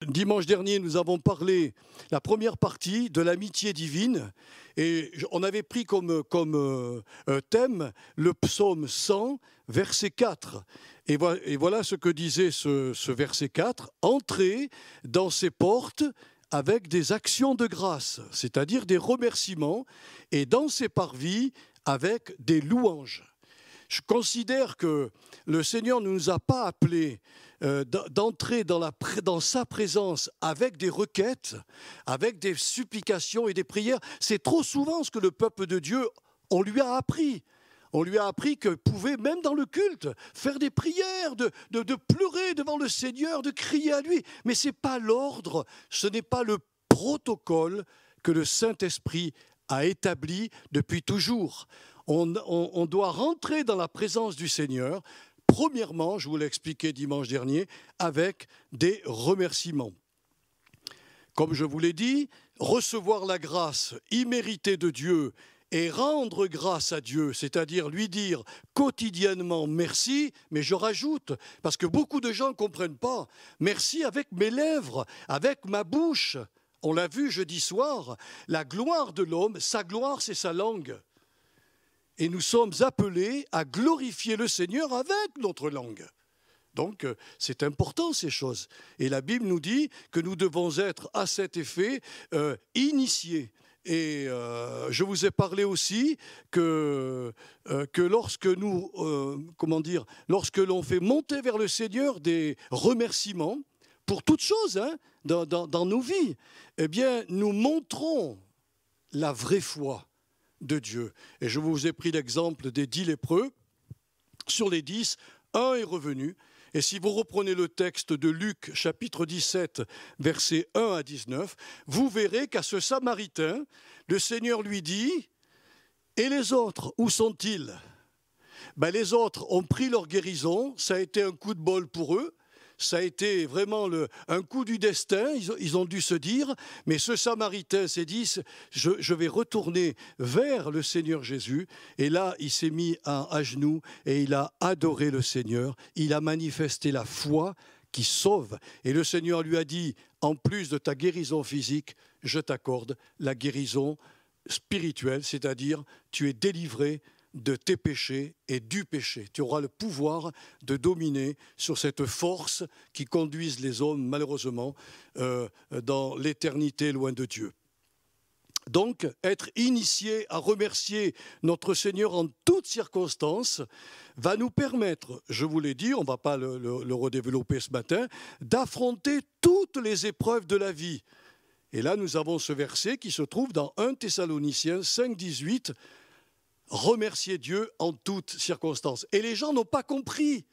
Dimanche dernier, nous avons parlé, la première partie, de l'amitié divine. Et on avait pris comme thème le psaume 100, verset 4. Et voilà ce que disait ce verset 4. « Entrez dans ses portes avec des actions de grâce, c'est-à-dire des remerciements, et dans ses parvis avec des louanges. » Je considère que le Seigneur ne nous a pas appelés d'entrer dans sa présence avec des requêtes, avec des supplications et des prières. C'est trop souvent ce que le peuple de Dieu, on lui a appris. On lui a appris qu'il pouvait, même dans le culte, faire des prières, de pleurer devant le Seigneur, de crier à lui. Mais ce n'est pas l'ordre, ce n'est pas le protocole que le Saint-Esprit a établi depuis toujours. On doit rentrer dans la présence du Seigneur, premièrement, je vous l'ai expliqué dimanche dernier, avec des remerciements. Comme je vous l'ai dit, recevoir la grâce imméritée de Dieu et rendre grâce à Dieu, c'est-à-dire lui dire quotidiennement merci, mais je rajoute, parce que beaucoup de gens ne comprennent pas, merci avec mes lèvres, avec ma bouche. On l'a vu jeudi soir, la gloire de l'homme, sa gloire c'est sa langue. Et nous sommes appelés à glorifier le Seigneur avec notre langue. Donc, c'est important ces choses. Et la Bible nous dit que nous devons être à cet effet initiés. Et je vous ai parlé aussi que lorsque nous, lorsque l'on fait monter vers le Seigneur des remerciements pour toutes choses dans nos vies, eh bien, nous montrons la vraie foi de Dieu. Et je vous ai pris l'exemple des 10 lépreux. Sur les 10, un est revenu. Et si vous reprenez le texte de Luc, chapitre 17, versets 1 à 19, vous verrez qu'à ce Samaritain, le Seigneur lui dit « Et les autres, où sont-ils » Les autres ont pris leur guérison, ça a été un coup de bol pour eux. Ça a été vraiment un coup du destin, ils ont dû se dire, mais ce Samaritain s'est dit, je vais retourner vers le Seigneur Jésus. Et là, il s'est mis à genoux et il a adoré le Seigneur. Il a manifesté la foi qui sauve. Et le Seigneur lui a dit, en plus de ta guérison physique, je t'accorde la guérison spirituelle, c'est-à-dire tu es délivré de tes péchés et du péché. Tu auras le pouvoir de dominer sur cette force qui conduise les hommes, malheureusement, dans l'éternité loin de Dieu. Donc, être initié à remercier notre Seigneur en toutes circonstances va nous permettre, je vous l'ai dit, on ne va pas le redévelopper ce matin, d'affronter toutes les épreuves de la vie. Et là, nous avons ce verset qui se trouve dans 1 Thessaloniciens 5, 18, remercier Dieu en toutes circonstances. Et les gens n'ont pas compris.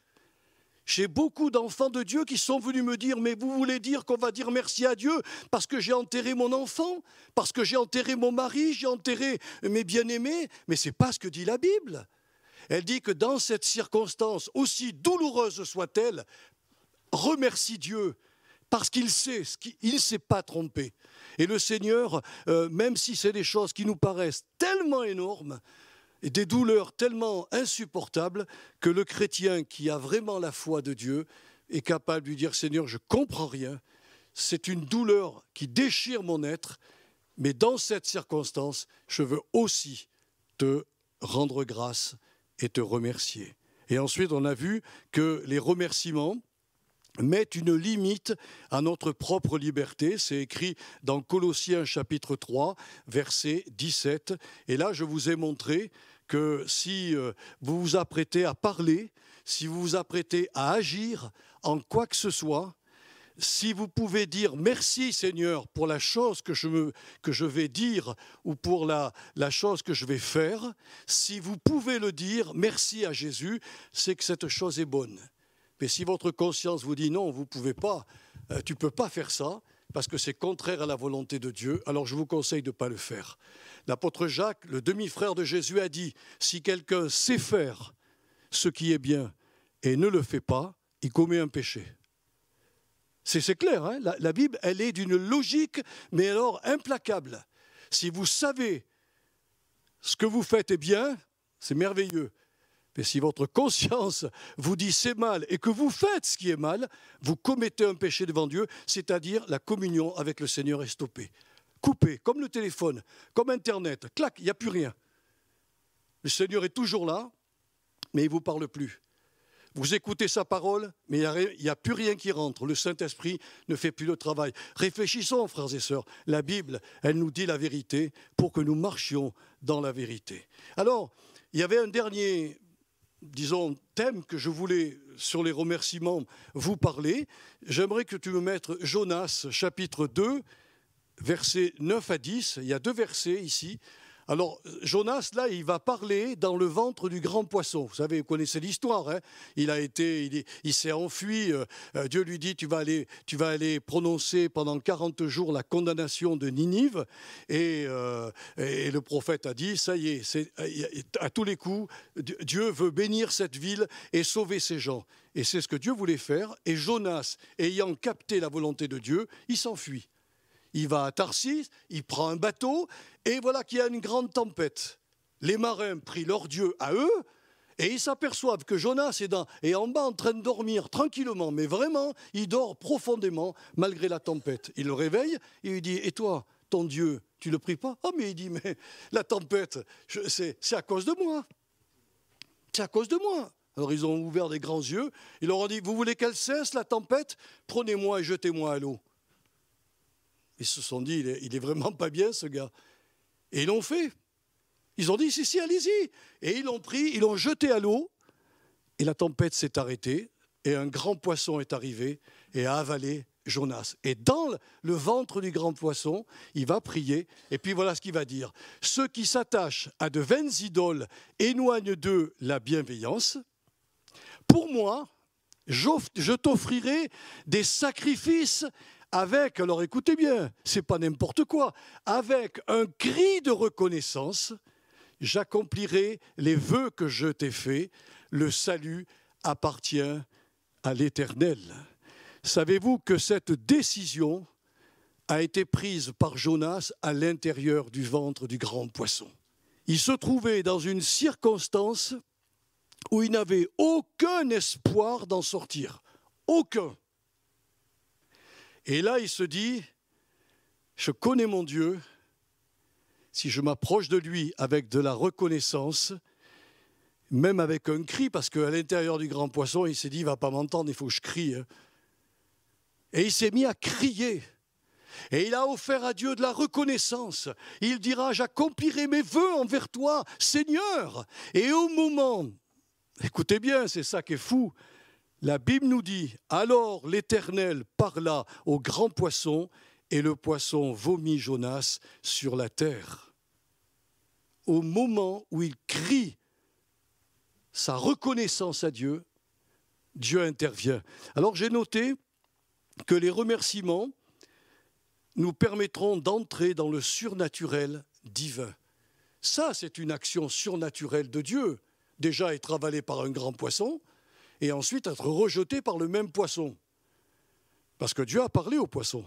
J'ai beaucoup d'enfants de Dieu qui sont venus me dire « Mais vous voulez dire qu'on va dire merci à Dieu parce que j'ai enterré mon enfant, parce que j'ai enterré mon mari, j'ai enterré mes bien-aimés ?» Mais ce n'est pas ce que dit la Bible. Elle dit que dans cette circonstance, aussi douloureuse soit-elle, remercie Dieu parce qu'il sait, il ne s'est pas trompé. Et le Seigneur, même si c'est des choses qui nous paraissent tellement énormes, et des douleurs tellement insupportables que le chrétien qui a vraiment la foi de Dieu est capable de lui dire « Seigneur, je ne comprends rien, c'est une douleur qui déchire mon être, mais dans cette circonstance, je veux aussi te rendre grâce et te remercier. » Et ensuite, on a vu que les remerciements mettent une limite à notre propre liberté. C'est écrit dans Colossiens chapitre 3, verset 17. Et là, je vous ai montré que si vous vous apprêtez à parler, si vous vous apprêtez à agir en quoi que ce soit, si vous pouvez dire merci Seigneur pour la chose que je vais dire ou pour la chose que je vais faire, si vous pouvez le dire, merci à Jésus, c'est que cette chose est bonne. Mais si votre conscience vous dit non, vous ne pouvez pas, tu ne peux pas faire ça, parce que c'est contraire à la volonté de Dieu, alors je vous conseille de ne pas le faire. L'apôtre Jacques, le demi-frère de Jésus, a dit « Si quelqu'un sait faire ce qui est bien et ne le fait pas, il commet un péché. » C'est clair, hein, la Bible, elle est d'une logique, mais alors implacable. Si vous savez ce que vous faites est bien, c'est merveilleux. Mais si votre conscience vous dit c'est mal et que vous faites ce qui est mal, vous commettez un péché devant Dieu, c'est-à-dire la communion avec le Seigneur est stoppée. Coupée, comme le téléphone, comme Internet, clac, il n'y a plus rien. Le Seigneur est toujours là, mais il ne vous parle plus. Vous écoutez sa parole, mais il n'y a plus rien qui rentre. Le Saint-Esprit ne fait plus le travail. Réfléchissons, frères et sœurs. La Bible, elle nous dit la vérité pour que nous marchions dans la vérité. Alors, il y avait un dernier, disons, thème que je voulais, sur les remerciements, vous parler. J'aimerais que tu me mettes Jonas, chapitre 2, versets 9 à 10. Il y a 2 versets ici. Alors, Jonas, là, il va parler dans le ventre du grand poisson. Vous savez, vous connaissez l'histoire. Hein, il s'est enfui. Dieu lui dit, tu vas aller prononcer pendant 40 jours la condamnation de Ninive. Et le prophète a dit, ça y est, à tous les coups, Dieu veut bénir cette ville et sauver ses gens. Et c'est ce que Dieu voulait faire. Et Jonas, ayant capté la volonté de Dieu, il s'enfuit. Il va à Tarsis, il prend un bateau, et voilà qu'il y a une grande tempête. Les marins prient leur Dieu à eux, et ils s'aperçoivent que Jonas est en bas en train de dormir tranquillement, mais vraiment, il dort profondément malgré la tempête. Il le réveille, et il lui dit, et toi, ton Dieu, tu ne le pries pas? Ah, mais il dit, mais la tempête, c'est à cause de moi. C'est à cause de moi. Alors ils ont ouvert des grands yeux, ils leur ont dit, vous voulez qu'elle cesse la tempête? Prenez-moi et jetez-moi à l'eau. Ils se sont dit, il est vraiment pas bien ce gars. Et ils l'ont fait. Ils ont dit, si, allez-y. Et ils l'ont pris, ils l'ont jeté à l'eau. Et la tempête s'est arrêtée. Et un grand poisson est arrivé et a avalé Jonas. Et dans le ventre du grand poisson, il va prier. Et puis voilà ce qu'il va dire. Ceux qui s'attachent à de vaines idoles éloignent d'eux la bienveillance. Pour moi, je t'offrirai des sacrifices avec, alors écoutez bien, c'est pas n'importe quoi, avec un cri de reconnaissance, j'accomplirai les vœux que je t'ai faits, le salut appartient à l'Éternel. Savez-vous que cette décision a été prise par Jonas à l'intérieur du ventre du grand poisson? Il se trouvait dans une circonstance où il n'avait aucun espoir d'en sortir, aucun. Et là, il se dit, je connais mon Dieu, si je m'approche de lui avec de la reconnaissance, même avec un cri, parce qu'à l'intérieur du grand poisson, il s'est dit, il ne va pas m'entendre, il faut que je crie. Et il s'est mis à crier. Et il a offert à Dieu de la reconnaissance. Il dira, j'accomplirai mes vœux envers toi, Seigneur. Et au moment, écoutez bien, c'est ça qui est fou, la Bible nous dit, alors l'Éternel parla au grand poisson et le poisson vomit Jonas sur la terre. Au moment où il crie sa reconnaissance à Dieu, Dieu intervient. Alors j'ai noté que les remerciements nous permettront d'entrer dans le surnaturel divin. Ça, c'est une action surnaturelle de Dieu. Déjà être avalé par un grand poisson, et ensuite être rejeté par le même poisson. Parce que Dieu a parlé au poisson.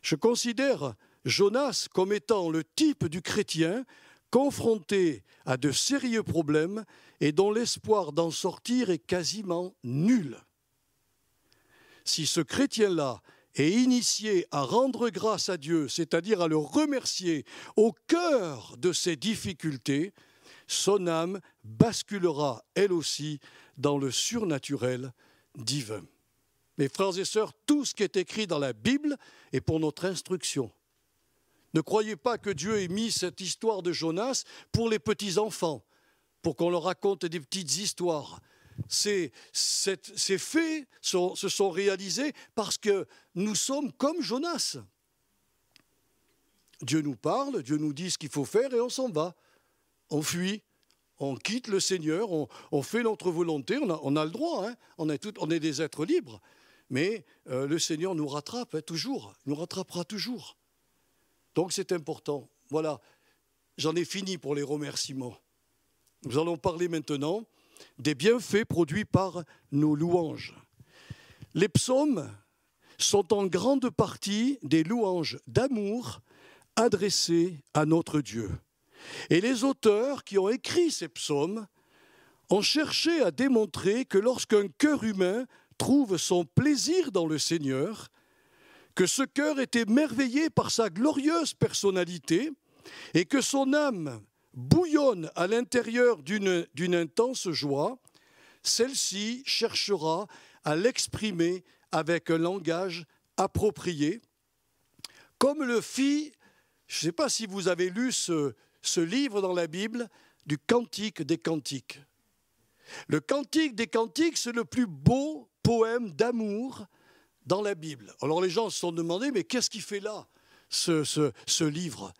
Je considère Jonas comme étant le type du chrétien confronté à de sérieux problèmes et dont l'espoir d'en sortir est quasiment nul. Si ce chrétien-là est initié à rendre grâce à Dieu, c'est-à-dire à le remercier au cœur de ses difficultés, son âme basculera, elle aussi, dans le surnaturel divin. Mes frères et sœurs, tout ce qui est écrit dans la Bible est pour notre instruction. Ne croyez pas que Dieu ait mis cette histoire de Jonas pour les petits-enfants, pour qu'on leur raconte des petites histoires. Ces faits se sont réalisés parce que nous sommes comme Jonas. Dieu nous parle, Dieu nous dit ce qu'il faut faire et on s'en va. On fuit, on quitte le Seigneur, on fait notre volonté, on a le droit, hein, on est des êtres libres. Mais le Seigneur nous rattrape toujours, il nous rattrapera toujours. Donc c'est important. Voilà, j'en ai fini pour les remerciements. Nous allons parler maintenant des bienfaits produits par nos louanges. Les psaumes sont en grande partie des louanges d'amour adressées à notre Dieu. Et les auteurs qui ont écrit ces psaumes on cherchait à démontrer que lorsqu'un cœur humain trouve son plaisir dans le Seigneur, que ce cœur est émerveillé par sa glorieuse personnalité et que son âme bouillonne à l'intérieur d'une intense joie, celle-ci cherchera à l'exprimer avec un langage approprié, comme le fit, je ne sais pas si vous avez lu ce livre dans la Bible, du Cantique des Cantiques. Le Cantique des Cantiques, c'est le plus beau poème d'amour dans la Bible. Alors les gens se sont demandé, mais qu'est-ce qu'il fait là, ce livre?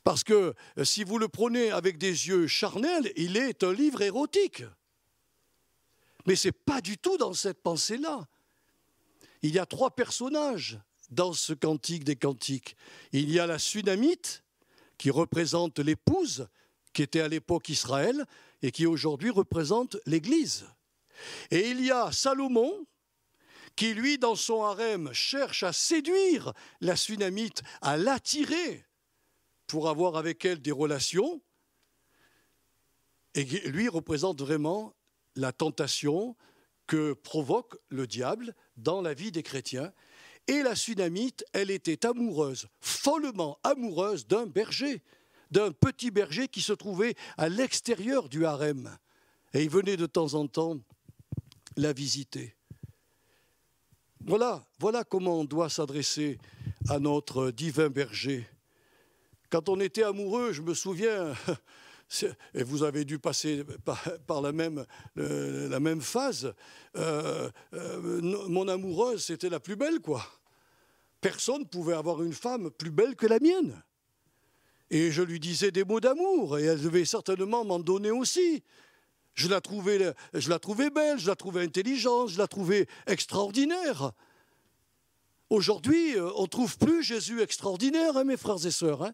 Parce que si vous le prenez avec des yeux charnels, il est un livre érotique. Mais ce n'est pas du tout dans cette pensée-là. Il y a 3 personnages dans ce Cantique des Cantiques. Il y a la Sunamite, qui représente l'épouse, qui était à l'époque Israël, et qui aujourd'hui représente l'Église. Et il y a Salomon, qui lui, dans son harem, cherche à séduire la Sunamite, à l'attirer pour avoir avec elle des relations. Et lui représente vraiment la tentation que provoque le diable dans la vie des chrétiens. Et la Sunamite, elle était amoureuse, follement amoureuse d'un berger, d'un petit berger qui se trouvait à l'extérieur du harem. Et il venait de temps en temps la visiter. Voilà comment on doit s'adresser à notre divin berger. Quand on était amoureux, je me souviens, et vous avez dû passer par la même phase, mon amoureuse, c'était la plus belle, quoi. Personne ne pouvait avoir une femme plus belle que la mienne. Et je lui disais des mots d'amour, et elle devait certainement m'en donner aussi. Je la trouvais belle, je la trouvais intelligente, je la trouvais extraordinaire. Aujourd'hui, on ne trouve plus Jésus extraordinaire, hein, mes frères et sœurs. Hein.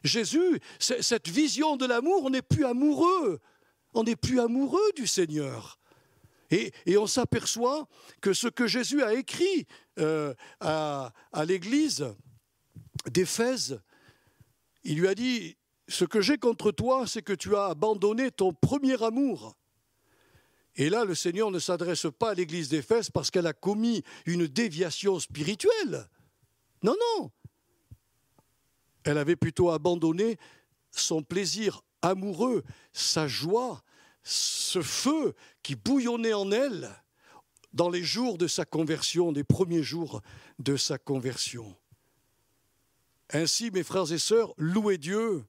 Jésus, cette vision de l'amour, on n'est plus amoureux. On n'est plus amoureux du Seigneur. Et on s'aperçoit que ce que Jésus a écrit à l'église d'Éphèse, il lui a dit, ce que j'ai contre toi, c'est que tu as abandonné ton premier amour. Et là, le Seigneur ne s'adresse pas à l'église d'Éphèse parce qu'elle a commis une déviation spirituelle. Non, non. Elle avait plutôt abandonné son plaisir amoureux, sa joie, ce feu qui bouillonnait en elle dans les jours de sa conversion, les premiers jours de sa conversion. Ainsi, mes frères et sœurs, louer Dieu,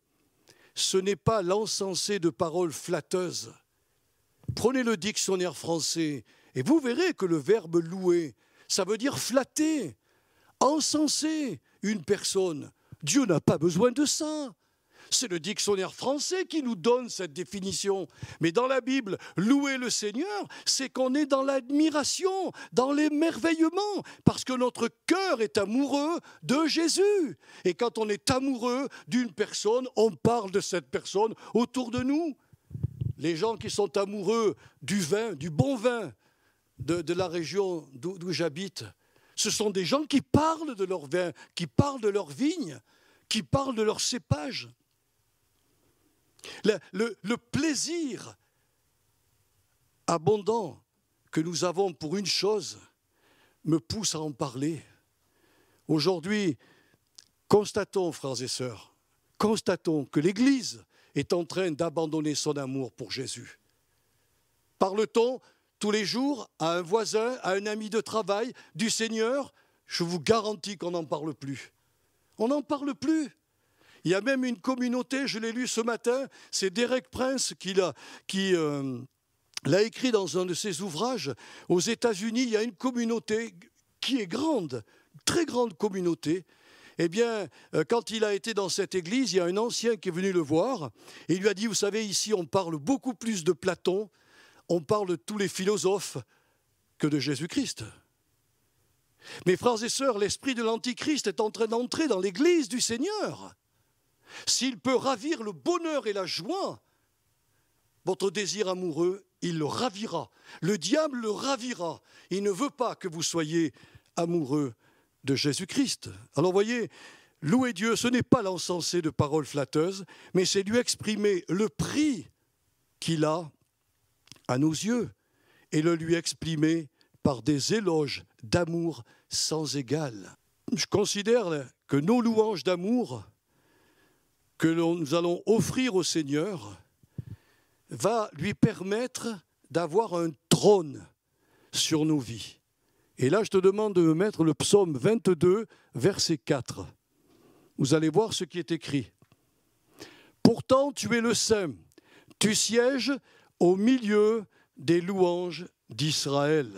ce n'est pas l'encenser de paroles flatteuses. Prenez le dictionnaire français et vous verrez que le verbe louer, ça veut dire flatter, encenser une personne. Dieu n'a pas besoin de ça. C'est le dictionnaire français qui nous donne cette définition. Mais dans la Bible, louer le Seigneur, c'est qu'on est dans l'admiration, dans l'émerveillement, parce que notre cœur est amoureux de Jésus. Et quand on est amoureux d'une personne, on parle de cette personne autour de nous. Les gens qui sont amoureux du vin, du bon vin de la région d'où j'habite, ce sont des gens qui parlent de leur vin, qui parlent de leur vigne, qui parlent de leur cépage. Le plaisir abondant que nous avons pour une chose me pousse à en parler. Aujourd'hui, constatons, frères et sœurs, constatons que l'Église est en train d'abandonner son amour pour Jésus. Parle-t-on tous les jours à un voisin, à un ami de travail du Seigneur? Je vous garantis qu'on n'en parle plus. On n'en parle plus. Il y a même une communauté, je l'ai lu ce matin, c'est Derek Prince qui l'a écrit dans un de ses ouvrages. Aux États-Unis, il y a une communauté qui est grande, très grande communauté. Eh bien, quand il a été dans cette église, il y a un ancien qui est venu le voir et il lui a dit, vous savez, ici on parle beaucoup plus de Platon, on parle de tous les philosophes que de Jésus-Christ. Mes frères et sœurs, l'esprit de l'Antichrist est en train d'entrer dans l'église du Seigneur. S'il peut ravir le bonheur et la joie, votre désir amoureux, il le ravira. Le diable le ravira. Il ne veut pas que vous soyez amoureux de Jésus-Christ. Alors voyez, louer Dieu, ce n'est pas l'encenser de paroles flatteuses, mais c'est lui exprimer le prix qu'il a à nos yeux et le lui exprimer par des éloges d'amour sans égal. Je considère que nos louanges d'amour que nous allons offrir au Seigneur va lui permettre d'avoir un trône sur nos vies. Et là, je te demande de me mettre le psaume 22, verset 4. Vous allez voir ce qui est écrit. « Pourtant, tu es le Saint, tu sièges au milieu des louanges d'Israël. »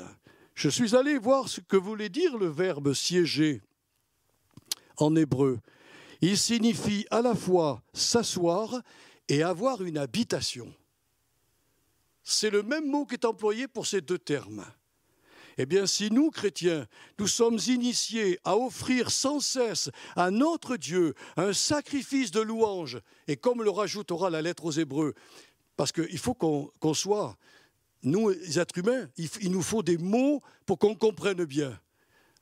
Je suis allé voir ce que voulait dire le verbe « siéger » en hébreu. Il signifie à la fois s'asseoir et avoir une habitation. C'est le même mot qui est employé pour ces deux termes. Eh bien, si nous, chrétiens, nous sommes initiés à offrir sans cesse à notre Dieu un sacrifice de louange, et comme le rajoutera la lettre aux Hébreux, parce qu'il faut qu'on soit, nous, les êtres humains, il nous faut des mots pour qu'on comprenne bien.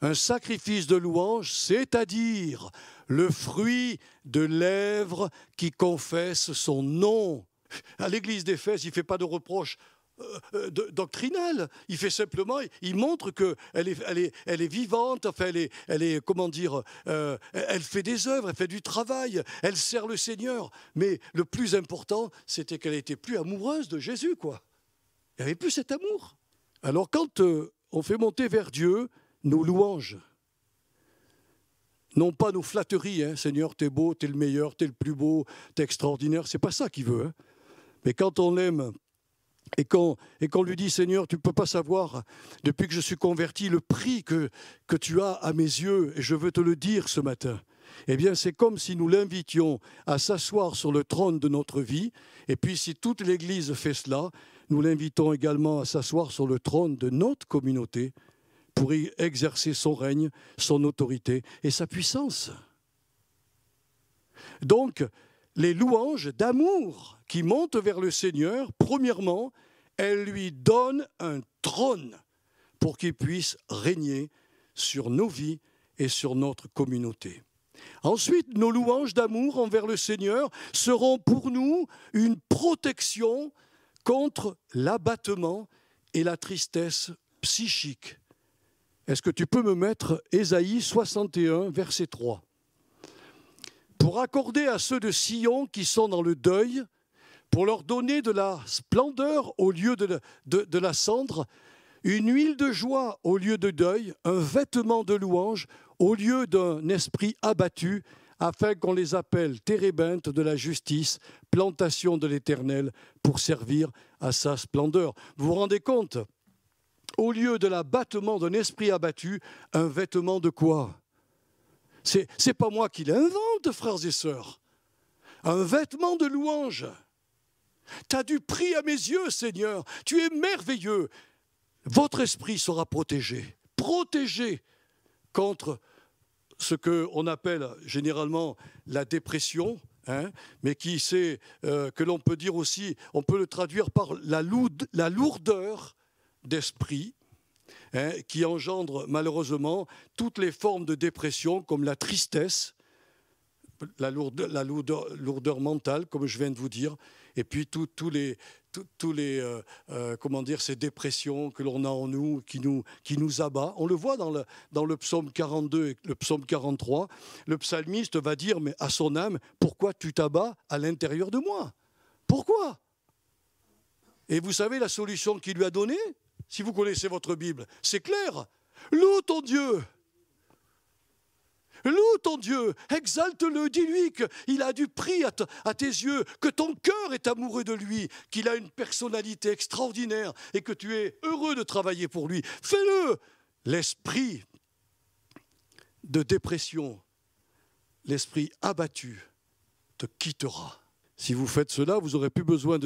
Un sacrifice de louange, c'est-à-dire le fruit de lèvres qui confessent son nom. À l'église d'Éphèse, il ne fait pas de reproches doctrinales. Il fait simplement, il montre qu'elle est vivante, enfin elle fait des œuvres, elle fait du travail, elle sert le Seigneur. Mais le plus important, c'était qu'elle n'était plus amoureuse de Jésus, quoi. Il n'y avait plus cet amour. Alors quand on fait monter vers Dieu nos louanges, non pas nos flatteries, hein, Seigneur, t'es beau, t'es le meilleur, t'es le plus beau, t'es extraordinaire, c'est pas ça qu'il veut. Hein. Mais quand on l'aime et qu'on lui dit, Seigneur, tu ne peux pas savoir, depuis que je suis converti, le prix que tu as à mes yeux, et je veux te le dire ce matin, eh bien c'est comme si nous l'invitions à s'asseoir sur le trône de notre vie, et puis si toute l'Église fait cela, nous l'invitons également à s'asseoir sur le trône de notre communauté, pour y exercer son règne, son autorité et sa puissance. Donc, les louanges d'amour qui montent vers le Seigneur, premièrement, elles lui donnent un trône pour qu'il puisse régner sur nos vies et sur notre communauté. Ensuite, nos louanges d'amour envers le Seigneur seront pour nous une protection contre l'abattement et la tristesse psychique. Est-ce que tu peux me mettre Ésaïe 61, verset 3 ? Pour accorder à ceux de Sion qui sont dans le deuil, pour leur donner de la splendeur au lieu de la cendre, une huile de joie au lieu de deuil, un vêtement de louange au lieu d'un esprit abattu, afin qu'on les appelle térébintes de la justice, plantation de l'Éternel, pour servir à sa splendeur. Vous vous rendez compte ? Au lieu de l'abattement d'un esprit abattu, un vêtement de quoi ? C'est pas moi qui l'invente, frères et sœurs. Un vêtement de louange. Tu as du prix à mes yeux, Seigneur. Tu es merveilleux. Votre esprit sera protégé. Protégé contre ce qu'on appelle généralement la dépression, hein, mais que l'on peut dire aussi, on peut le traduire par la lourdeur d'esprit, hein, qui engendre malheureusement toutes les formes de dépression comme la tristesse, la lourdeur mentale, comme je viens de vous dire, et puis tous les ces dépressions que l'on a en nous, qui nous abat. On le voit dans le psaume 42 et le psaume 43. Le psalmiste va dire, mais à son âme, pourquoi tu t'abats à l'intérieur de moi ? Pourquoi ? Et vous savez la solution qu'il lui a donnée ? Si vous connaissez votre Bible, c'est clair. Loue ton Dieu. Loue ton Dieu. Exalte-le. Dis-lui qu'il a du prix à tes yeux, que ton cœur est amoureux de lui, qu'il a une personnalité extraordinaire et que tu es heureux de travailler pour lui. Fais-le. L'esprit de dépression, l'esprit abattu te quittera. Si vous faites cela, vous n'aurez plus besoin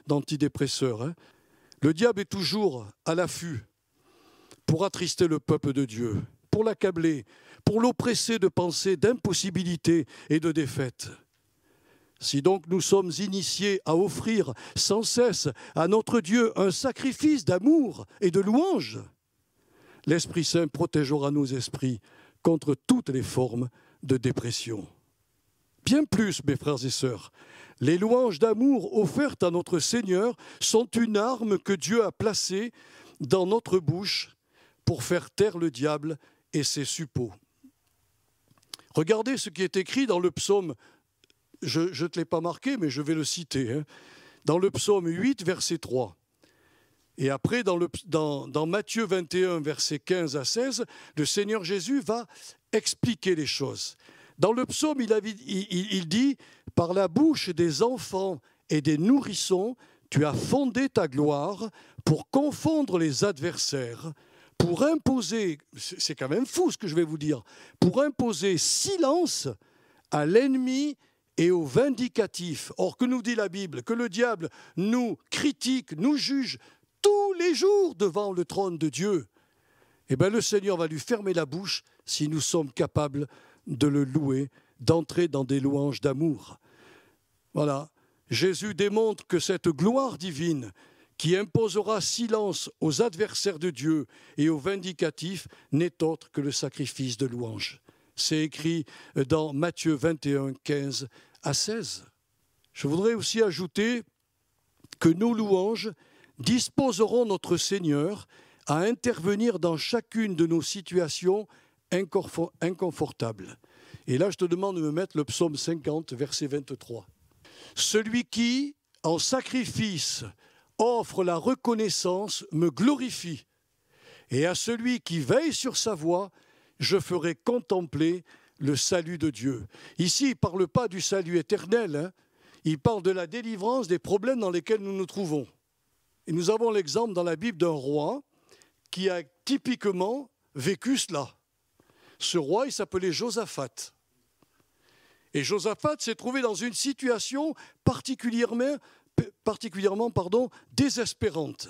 d'antidépresseurs, hein. Le diable est toujours à l'affût pour attrister le peuple de Dieu, pour l'accabler, pour l'oppresser de pensées d'impossibilité et de défaite. Si donc nous sommes initiés à offrir sans cesse à notre Dieu un sacrifice d'amour et de louange, l'Esprit Saint protégera nos esprits contre toutes les formes de dépression. Bien plus, mes frères et sœurs, les louanges d'amour offertes à notre Seigneur sont une arme que Dieu a placée dans notre bouche pour faire taire le diable et ses suppôts. Regardez ce qui est écrit dans le psaume, je ne te l'ai pas marqué, mais je vais le citer, hein, dans le psaume 8, verset 3. Et après, dans Matthieu 21, versets 15 à 16, le Seigneur Jésus va expliquer les choses. Dans le psaume, il dit « Par la bouche des enfants et des nourrissons, tu as fondé ta gloire pour confondre les adversaires, pour imposer, c'est quand même fou ce que je vais vous dire, pour imposer silence à l'ennemi et au vindicatif. » Or, que nous dit la Bible? Que le diable nous critique, nous juge tous les jours devant le trône de Dieu. Eh bien, le Seigneur va lui fermer la bouche si nous sommes capables de le louer, d'entrer dans des louanges d'amour. Voilà. Jésus démontre que cette gloire divine qui imposera silence aux adversaires de Dieu et aux vindicatifs n'est autre que le sacrifice de louange. C'est écrit dans Matthieu 21, 15 à 16. Je voudrais aussi ajouter que nos louanges disposeront notre Seigneur à intervenir dans chacune de nos situations inconfortables. Et là, je te demande de me mettre le psaume 50, verset 23. Celui qui, en sacrifice, offre la reconnaissance, me glorifie. Et à celui qui veille sur sa voie, je ferai contempler le salut de Dieu. Ici, il ne parle pas du salut éternel, hein. Il parle de la délivrance des problèmes dans lesquels nous nous trouvons. Et nous avons l'exemple dans la Bible d'un roi qui a typiquement vécu cela. Ce roi, il s'appelait Josaphat. Et Josaphat s'est trouvé dans une situation particulièrement désespérante.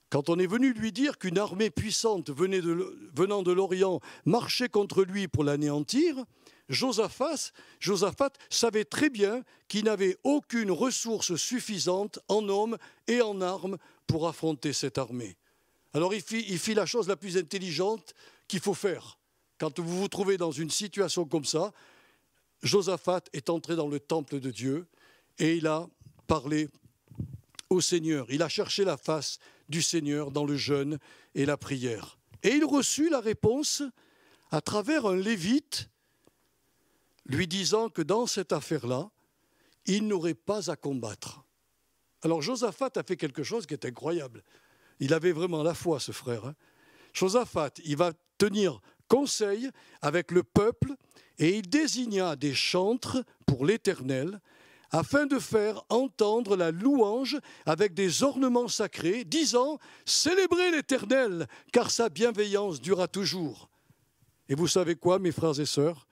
Quand on est venu lui dire qu'une armée puissante venant de l'Orient marchait contre lui pour l'anéantir, Josaphat savait très bien qu'il n'avait aucune ressource suffisante en hommes et en armes pour affronter cette armée. Alors il fit la chose la plus intelligente qu'il faut faire. Quand vous vous trouvez dans une situation comme ça, Josaphat est entré dans le temple de Dieu et il a parlé au Seigneur. Il a cherché la face du Seigneur dans le jeûne et la prière. Et il reçut la réponse à travers un lévite lui disant que dans cette affaire-là, il n'aurait pas à combattre. Alors Josaphat a fait quelque chose qui est incroyable. Il avait vraiment la foi, ce frère, hein. Josaphat, il va tenir conseil avec le peuple et il désigna des chantres pour l'Éternel afin de faire entendre la louange avec des ornements sacrés, disant « Célébrez l'Éternel, car sa bienveillance durera toujours. » Et vous savez quoi, mes frères et sœurs?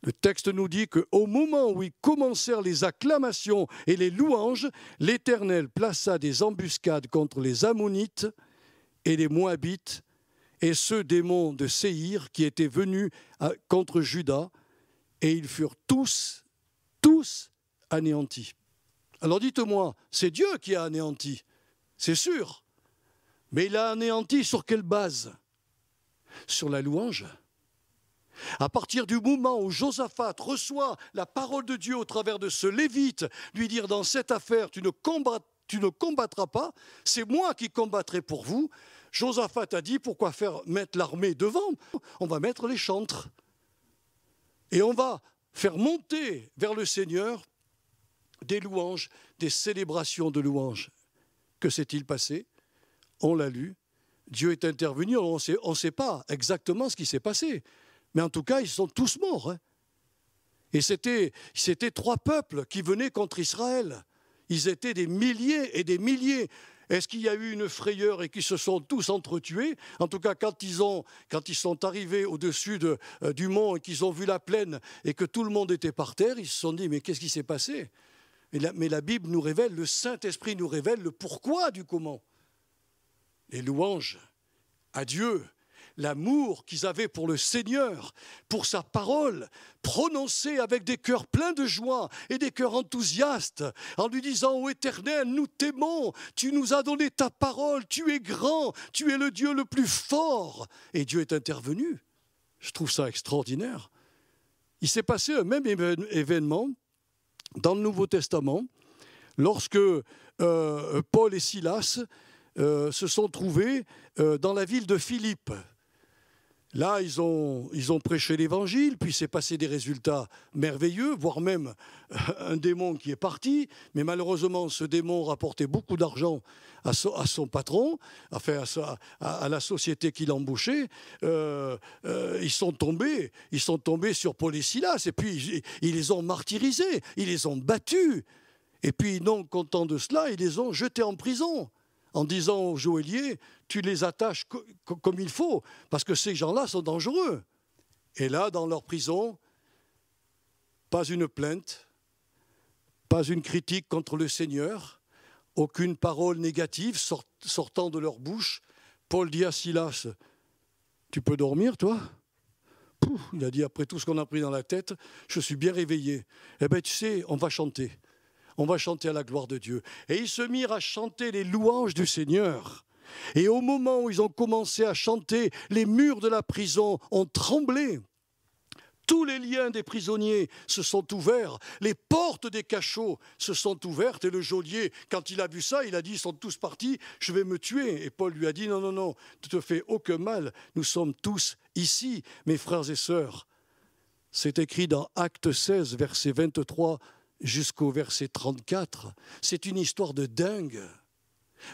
Le texte nous dit qu'au moment où ils commencèrent les acclamations et les louanges, l'Éternel plaça des embuscades contre les Ammonites et les Moabites et ceux des monts de Séhir qui étaient venus contre Juda, et ils furent tous anéantis. Alors dites-moi, c'est Dieu qui a anéanti, c'est sûr, mais il a anéanti sur quelle base? Sur la louange. À partir du moment où Josaphat reçoit la parole de Dieu au travers de ce lévite, lui dire dans cette affaire, tu ne combattras pas, c'est moi qui combattrai pour vous. Josaphat a dit, pourquoi mettre l'armée devant? On va mettre les chantres. Et on va faire monter vers le Seigneur des louanges, des célébrations de louanges. Que s'est-il passé? On l'a lu. Dieu est intervenu, on ne sait pas exactement ce qui s'est passé. Mais en tout cas, ils sont tous morts. Hein. Et c'était 3 peuples qui venaient contre Israël. Ils étaient des milliers et des milliers. Est-ce qu'il y a eu une frayeur et qu'ils se sont tous entretués? En tout cas, quand ils sont arrivés au-dessus du mont et qu'ils ont vu la plaine et que tout le monde était par terre, ils se sont dit, mais qu'est-ce qui s'est passé? Mais la Bible nous révèle, le Saint-Esprit nous révèle le pourquoi du comment. Les louanges à Dieu, l'amour qu'ils avaient pour le Seigneur, pour sa parole, prononcée avec des cœurs pleins de joie et des cœurs enthousiastes, en lui disant « Ô Éternel, nous t'aimons, tu nous as donné ta parole, tu es grand, tu es le Dieu le plus fort. » Et Dieu est intervenu. Je trouve ça extraordinaire. il s'est passé un même événement dans le Nouveau Testament, lorsque Paul et Silas se sont trouvés dans la ville de Philippe. Là, ils ont prêché l'Évangile, puis s'est passé des résultats merveilleux, voire même un démon qui est parti. Mais malheureusement, ce démon rapportait beaucoup d'argent à son patron, enfin à la société qui l'embauchait. Ils sont tombés sur Paul et Silas, et puis ils les ont martyrisés, ils les ont battus. Et puis, non content de cela, ils les ont jetés en prison, en disant au geôlier, tu les attaches comme il faut, parce que ces gens-là sont dangereux. Et là, dans leur prison, pas une plainte, pas une critique contre le Seigneur, aucune parole négative sortant de leur bouche. Paul dit à Silas, tu peux dormir, toi ? Il a dit, après tout ce qu'on a pris dans la tête, je suis bien réveillé. Eh bien, tu sais, on va chanter. On va chanter à la gloire de Dieu. Et ils se mirent à chanter les louanges du Seigneur. Et au moment où ils ont commencé à chanter, les murs de la prison ont tremblé. Tous les liens des prisonniers se sont ouverts. Les portes des cachots se sont ouvertes. Et le geôlier, quand il a vu ça, il a dit, ils sont tous partis, je vais me tuer. Et Paul lui a dit, non, non, non, tu te fais aucun mal. Nous sommes tous ici, mes frères et sœurs. C'est écrit dans Actes 16, verset 23 jusqu'au verset 34. C'est une histoire de dingue.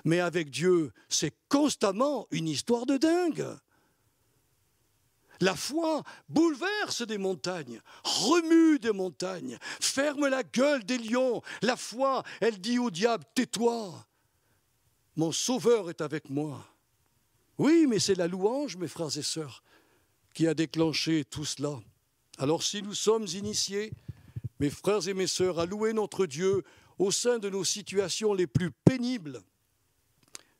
Mais avec Dieu, c'est constamment une histoire de dingue. La foi bouleverse des montagnes, remue des montagnes, ferme la gueule des lions. La foi, elle dit au diable, tais-toi, mon sauveur est avec moi. Oui, mais c'est la louange, mes frères et sœurs, qui a déclenché tout cela. Alors si nous sommes initiés, mes frères et mes sœurs, à louer notre Dieu au sein de nos situations les plus pénibles,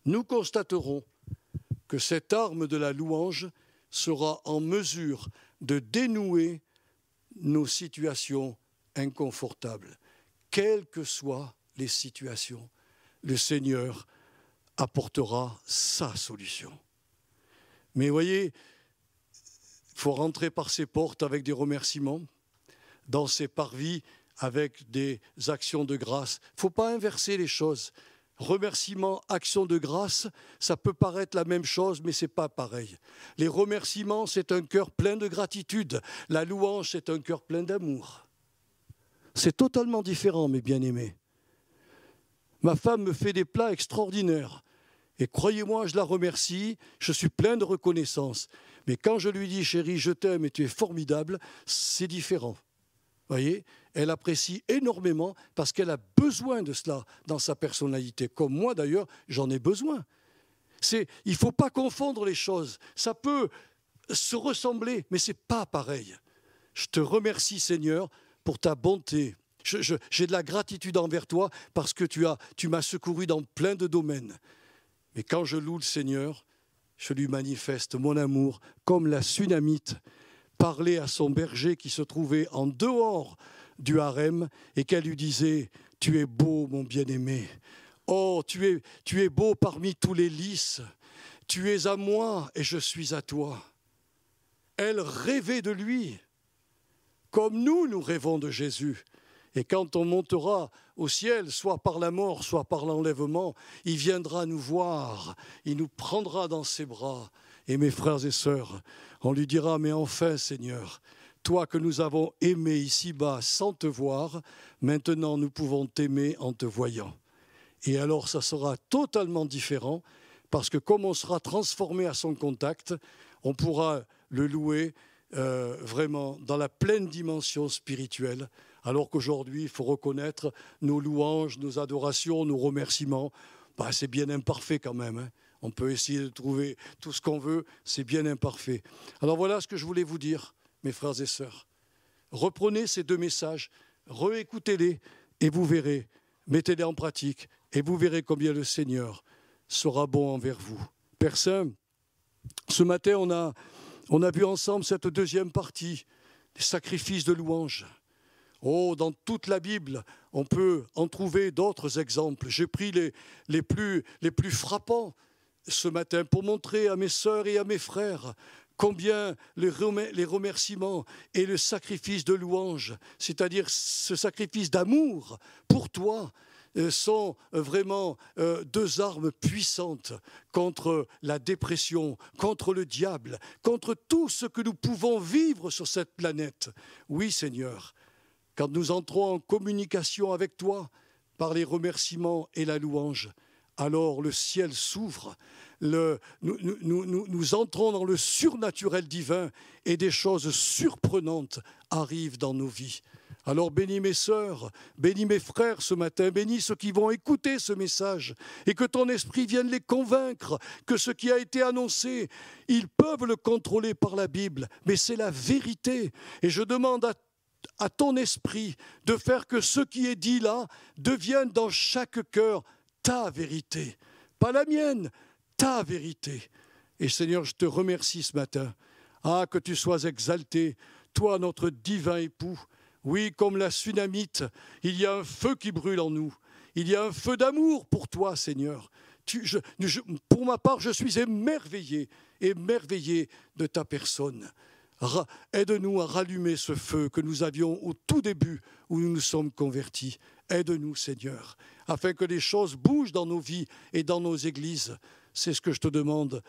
nous constaterons que cette arme de la louange sera en mesure de dénouer nos situations inconfortables. Quelles que soient les situations, le Seigneur apportera sa solution. Mais voyez, il faut rentrer par ces portes avec des remerciements, dans ces parvis avec des actions de grâce. Il ne faut pas inverser les choses. Remerciements, actions de grâce, ça peut paraître la même chose, mais ce n'est pas pareil. Les remerciements, c'est un cœur plein de gratitude. La louange, c'est un cœur plein d'amour. C'est totalement différent, mes bien-aimés. Ma femme me fait des plats extraordinaires. Et croyez-moi, je la remercie, je suis plein de reconnaissance. Mais quand je lui dis, chérie, je t'aime et tu es formidable, c'est différent. Voyez, elle apprécie énormément parce qu'elle a besoin de cela dans sa personnalité. Comme moi d'ailleurs, j'en ai besoin. Il ne faut pas confondre les choses. Ça peut se ressembler, mais ce n'est pas pareil. Je te remercie Seigneur pour ta bonté. J'ai de la gratitude envers toi parce que tu m'as secouru dans plein de domaines. Mais quand je loue le Seigneur, je lui manifeste mon amour comme la Sunamite parlait à son berger qui se trouvait en dehors du harem et qu'elle lui disait « Tu es beau, mon bien-aimé. Oh, tu es beau parmi tous les lys. Tu es à moi et je suis à toi. » Elle rêvait de lui, comme nous rêvons de Jésus. Et quand on montera au ciel, soit par la mort, soit par l'enlèvement, il viendra nous voir, il nous prendra dans ses bras. Et mes frères et sœurs, on lui dira, mais enfin Seigneur, toi que nous avons aimé ici-bas sans te voir, maintenant nous pouvons t'aimer en te voyant. Et alors ça sera totalement différent, parce que comme on sera transformé à son contact, on pourra le louer vraiment dans la pleine dimension spirituelle, alors qu'aujourd'hui, il faut reconnaître nos louanges, nos adorations, nos remerciements, c'est bien imparfait quand même, hein. On peut essayer de trouver tout ce qu'on veut, c'est bien imparfait. Alors voilà ce que je voulais vous dire, mes frères et sœurs. Reprenez ces deux messages, réécoutez-les et vous verrez, mettez-les en pratique et vous verrez combien le Seigneur sera bon envers vous. Père Saint, ce matin, on a vu ensemble cette deuxième partie, les sacrifices de louange. Oh, dans toute la Bible, on peut en trouver d'autres exemples. J'ai pris les plus frappants ce matin pour montrer à mes sœurs et à mes frères combien les remerciements et le sacrifice de louange, c'est-à-dire ce sacrifice d'amour pour toi, sont vraiment deux armes puissantes contre la dépression, contre le diable, contre tout ce que nous pouvons vivre sur cette planète. Oui, Seigneur, quand nous entrons en communication avec toi par les remerciements et la louange, alors le ciel s'ouvre, nous entrons dans le surnaturel divin et des choses surprenantes arrivent dans nos vies. Alors bénis mes sœurs, bénis mes frères ce matin, bénis ceux qui vont écouter ce message et que ton esprit vienne les convaincre que ce qui a été annoncé, ils peuvent le contrôler par la Bible, mais c'est la vérité. Et je demande à ton esprit de faire que ce qui est dit là devienne dans chaque cœur ta vérité, pas la mienne, ta vérité. Et Seigneur, je te remercie ce matin. Ah, que tu sois exalté, toi notre divin époux. Oui, comme la Sunamite, il y a un feu qui brûle en nous. Il y a un feu d'amour pour toi, Seigneur. Pour ma part, je suis émerveillé de ta personne. Aide-nous à rallumer ce feu que nous avions au tout début où nous nous sommes convertis. Aide-nous, Seigneur, afin que les choses bougent dans nos vies et dans nos églises. C'est ce que je te demande,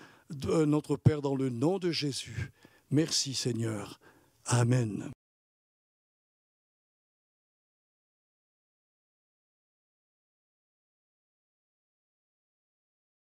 notre Père, dans le nom de Jésus. Merci, Seigneur. Amen.